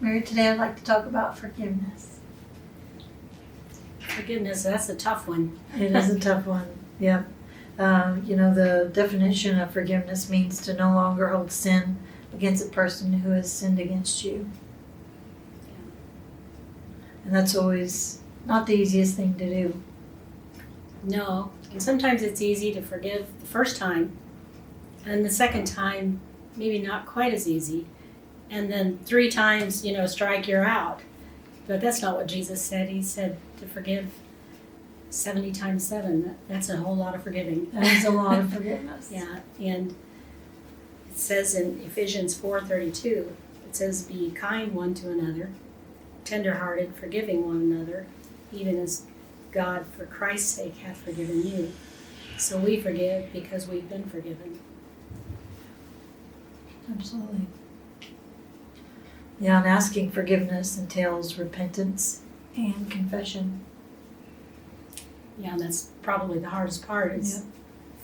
Mary, today I'd like to talk about forgiveness. Forgiveness, that's a tough one. It is a tough one. Yep. The definition of forgiveness means to no longer hold sin against a person who has sinned against you. Yeah. And that's always not the easiest thing to do. No, and sometimes it's easy to forgive the first time, and the second time, maybe not quite as easy. And then 3 times, strike, you're out. But that's not what Jesus said. He said to forgive 70 times 7. That's a whole lot of forgiving. That is a lot of forgiveness. Yeah, and it says in Ephesians 4:32, it says, "Be kind one to another, tender-hearted, forgiving one another, even as God, for Christ's sake, hath forgiven you." So we forgive because we've been forgiven. Absolutely. Yeah, and asking forgiveness entails repentance and confession. Yeah, and that's probably the hardest part is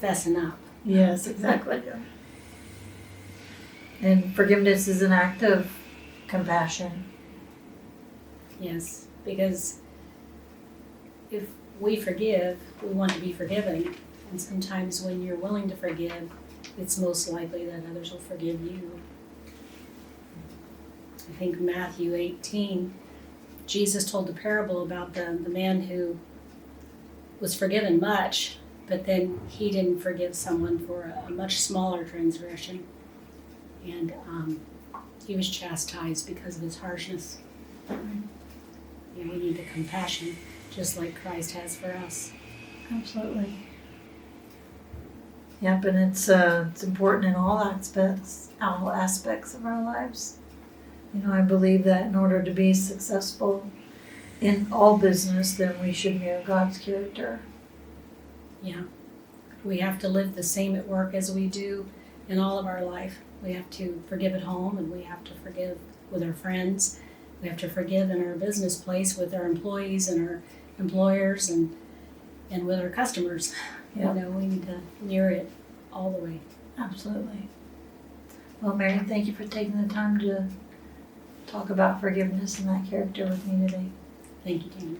fessing up. Yes, exactly. And forgiveness is an act of compassion. Yes, because if we forgive, we want to be forgiving. And sometimes when you're willing to forgive, it's most likely that others will forgive you. I think Matthew 18, Jesus told the parable about the man who was forgiven much, but then he didn't forgive someone for a much smaller transgression. And he was chastised because of his harshness. We need the compassion, just like Christ has for us. Absolutely. Yep, and it's important in all aspects of our lives. I believe that in order to be successful in all business, then we should mirror God's character. Yeah. We have to live the same at work as we do in all of our life. We have to forgive at home, and we have to forgive with our friends. We have to forgive in our business place with our employees and our employers and with our customers. Yep. We need to mirror it all the way. Absolutely. Well, Mary, thank you for taking the time to talk about forgiveness and that character with me today. Thank you, Tammy.